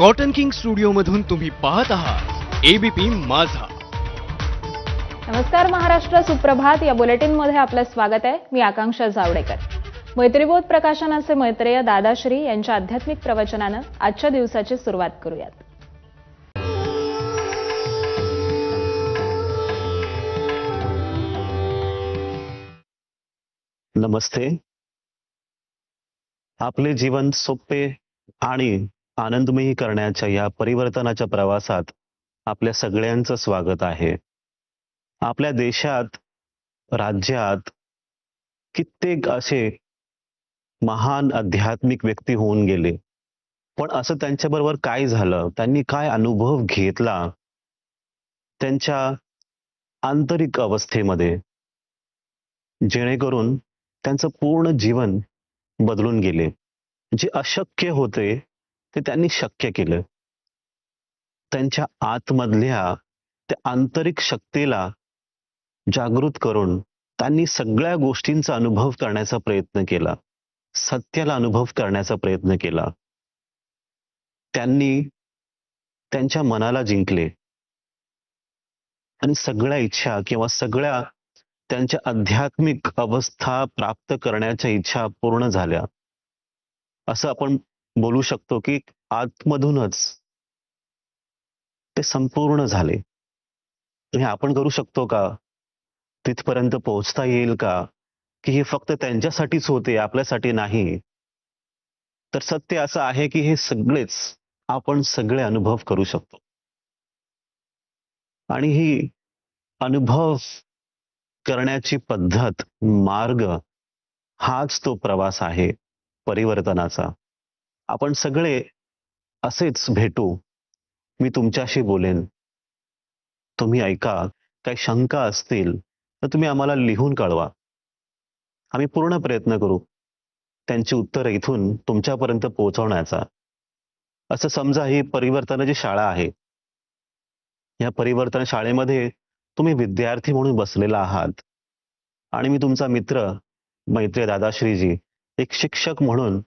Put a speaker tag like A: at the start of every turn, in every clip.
A: Cotton king studio मधून तुम्ही पाहत आहात एबीपी माझा.
B: नमस्कार महाराष्ट्र, सुप्रभात. या बुलेटिन मध्ये आपलं स्वागत आहे. मी आकांक्षा जावडेकर. मैत्रीबोध प्रकाशनाचे मैत्रेय दादाश्री यांच्या आध्यात्मिक प्रवचनानं आजच्या दिवसाची सुरुवात करूयात.
C: नमस्ते. आपले जीवन सोपे आणि आनंदमयी करण्याच्या या परिवर्तनाच्या प्रवासात आपल्या सगळ्यांचं स्वागत आहे. आपल्या देशात, राज्यात कित्येक असे महान आध्यात्मिक व्यक्ती होऊन गेले, पण असं त्यांच्याबरोबर काय झालं, त्यांनी काय अनुभव घेतला त्यांच्या आंतरिक अवस्थेमध्ये, जेणेकरून त्यांचं पूर्ण जीवन बदलून गेले. जे अशक्य होते ते त्यांनी शक्य केलं. त्यांच्या आतमधल्या त्या आंतरिक शक्तीला जागृत करून त्यांनी सगळ्या गोष्टींचा अनुभव करण्याचा प्रयत्न केला, सत्याला अनुभव करण्याचा प्रयत्न केला. त्यांनी त्यांच्या मनाला जिंकले आणि सगळ्या इच्छा किंवा सगळ्या त्यांच्या आध्यात्मिक अवस्था प्राप्त करण्याच्या इच्छा पूर्ण झाल्या. असं आपण बोलू शकतो की आतमधूनच ते संपूर्ण झाले. हे आपण करू शकतो का? तिथपर्यंत पोहोचता येईल का की हे फक्त त्यांच्यासाठीच होते, आपल्यासाठी नाही? तर सत्य असं आहे की हे सगळेच आपण सगळे अनुभव करू शकतो. आणि ही अनुभव करण्याची पद्धत, मार्ग हाच तो प्रवास आहे परिवर्तनाचा. आपण सगळे असेच भेटू. मी तुमच्याशी बोलेन, तुम्ही ऐका. काही शंका असतील तर तुम्ही आम्हाला लिहून कळवा. आम्ही पूर्ण प्रयत्न करू त्यांची उत्तरं इथून तुमच्यापर्यंत पोहोचवण्याचा. असं समजा ही परिवर्तनाची शाळा आहे. या परिवर्तन शाळेमध्ये तुम्ही विद्यार्थी म्हणून बसलेला आहात आणि मी तुमचा मित्र, मैत्रीय दादाश्रीजी, एक शिक्षक म्हणून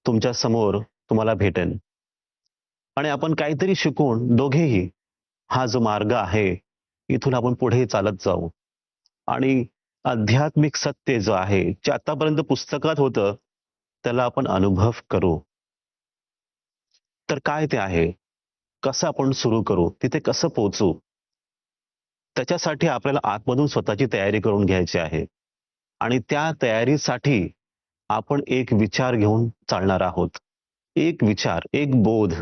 C: तुमच्या समोर तुम्हाला भेटेन आणि आपण काहीतरी शिकून दोघेही हा जो मार्ग आहे इथून आपण पुढे चालत जाऊ आणि आध्यात्मिक सत्य जो आहे, जे आतापर्यंत पुस्तकात होतं, त्याला आपण अनुभव करू. तर काय ते आहे, कसं आपण सुरू करू, तिथे कसं पोहोचू, त्याच्यासाठी आपल्याला आतमधून स्वतःची तयारी करून घ्यायची आहे. आणि त्या तयारीसाठी आपण एक विचार घेऊन चालणार आहोत. एक विचार, एक बोध.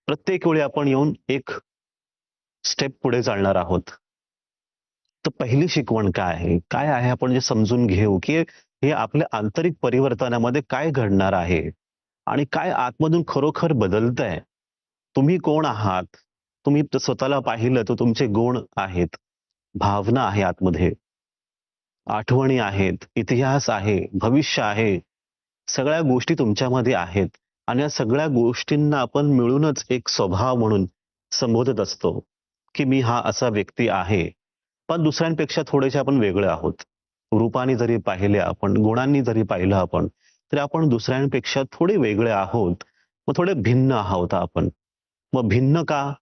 C: प्रत्येक वेळी आपण येऊन एक स्टेप पुढे चालणार आहोत. तर पहिली शिकवण काय आहे, काय आहे, आपण जे समजून घेऊ की हे आपल्या आंतरिक परिवर्तनामध्ये काय घडणार आहे आणि काय आतमधून खरोखर बदलतंय. तुम्ही कोण आहात, तुम्ही स्वतःला पाहिलं तर तुमचे गुण आहेत, भावना आहे आतमध्ये, आठवणी आहेत, इतिहास आहे, भविष्य आहे. सगळ्या गोष्टी तुमच्यामध्ये आहेत आणि या सगळ्या गोष्टींना आपण मिळूनच एक स्वभाव म्हणून संबोधत असतो की मी हा असा व्यक्ती आहे. पण दुसऱ्यांपेक्षा थोडेसे आपण वेगळे आहोत. रूपाने जरी पाहिले आपण, गुणांनी जरी पाहिलं आपण, तरी आपण दुसऱ्यांपेक्षा थोडे वेगळे आहोत. मग थोडे भिन्न आहोत आपण. मग भिन्न का?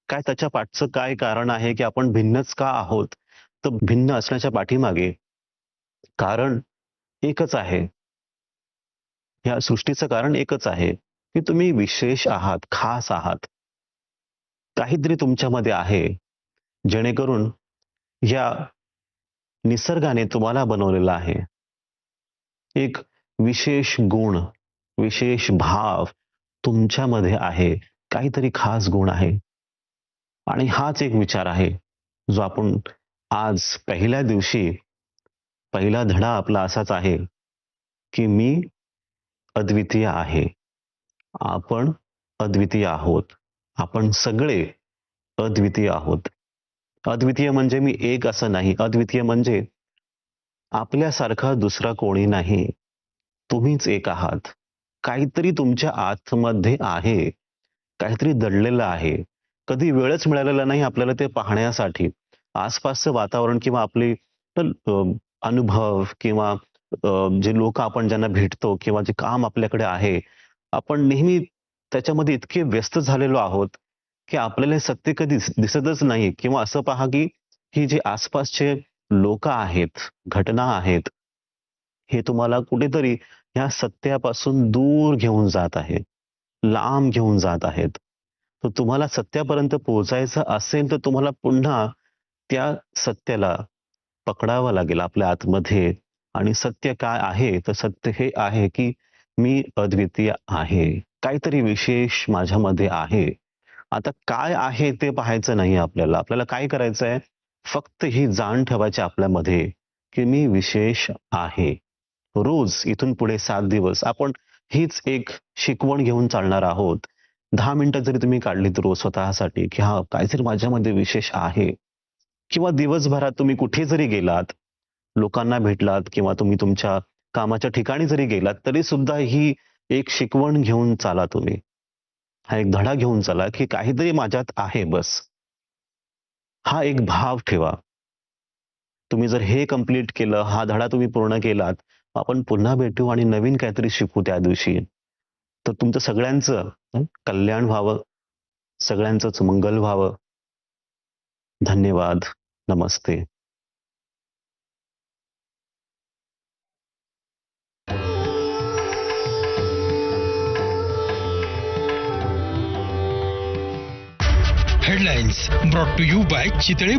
C: काय त्याच्या पाठचं काय कारण आहे की आपण भिन्नच का आहोत? तर भिन्न असण्याच्या पाठीमागे कारण एकच आहे. या सृष्टीचं कारण एकच आहे की तुम्ही विशेष आहात, खास आहात. काहीतरी तुमच्यामध्ये आहे, जेणेकरून या निसर्गाने तुम्हाला बनवलेलं आहे. एक विशेष गुण, विशेष भाव तुमच्यामध्ये आहे. काहीतरी खास गुण आहे आणि हाच एक विचार आहे जो आपण आज पहिल्या दिवशी, पहिला धडा आपला असाच आहे की मी अद्वितीय आहे. आपण अद्वितीय आहोत. आपण सगळे अद्वितीय आहोत. अद्वितीय म्हणजे मी एक असं नाही. अद्वितीय म्हणजे आपल्यासारखा दुसरा कोणी नाही. तुम्हीच एक आहात. काहीतरी तुमच्या आतमध्ये आहे, काहीतरी दडलेलं आहे. कधी वेळच मिळालेला नाही आपल्याला ते पाहण्यासाठी. आसपासचं वातावरण किंवा आपले अनुभव किंवा जे लोक आपण ज्यांना भेटतो किंवा जे काम आपल्याकडे आहे, आपण नेहमी त्याच्यामध्ये इतके व्यस्त झालेलो आहोत की आपल्याला हे सत्य कधी दिसतच नाही. किंवा असं पहा की ही जे आसपासचे लोक आहेत, घटना आहेत, हे तुम्हाला कुठेतरी ह्या सत्यापासून दूर घेऊन जात आहे, लांब घेऊन जात आहेत. तर तुम्हाला सत्यापर्यंत पोहोचायचं असेल तर तुम्हाला पुन्हा त्या सत्याला पकडावं लागेल आपल्या आतमध्ये. आणि सत्य काय आहे तर सत्य हे आहे की मी अद्वितीय आहे, काहीतरी विशेष माझ्यामध्ये आहे. आता काय आहे ते पाहायचं नाही आपल्याला. आपल्याला काय करायचंय, फक्त ही जाण ठेवायची आपल्यामध्ये की मी विशेष आहे. रोज इथून पुढे 7 दिवस आपण हीच एक शिकवण घेऊन चालणार आहोत. 10 मिनिटं जरी तुम्ही काढलीत रोज स्वतःसाठी की हा काहीतरी माझ्यामध्ये विशेष आहे. किंवा दिवसभरात तुम्ही कुठे जरी गेलात, लोकांना भेटलात किंवा तुम्ही तुमच्या कामाच्या ठिकाणी जरी गेलात तरी सुद्धा ही एक शिकवण घेऊन चाला तुम्ही. हा एक धडा घेऊन चला की काहीतरी माझ्यात आहे बस. हा एक भाव ठेवा. तुम्ही जर हे कंप्लीट केलं, हा धडा तुम्ही पूर्ण केलात, आपण पुन्हा भेटू आणि नवीन काहीतरी शिकू त्या दिवशी. तर तुमचं सगळ्यांचं कल्याण व्हावं, सगळ्यांचंच मंगल व्हावं. धन्यवाद. नमस्ते.
D: Headlines brought to you by Chitale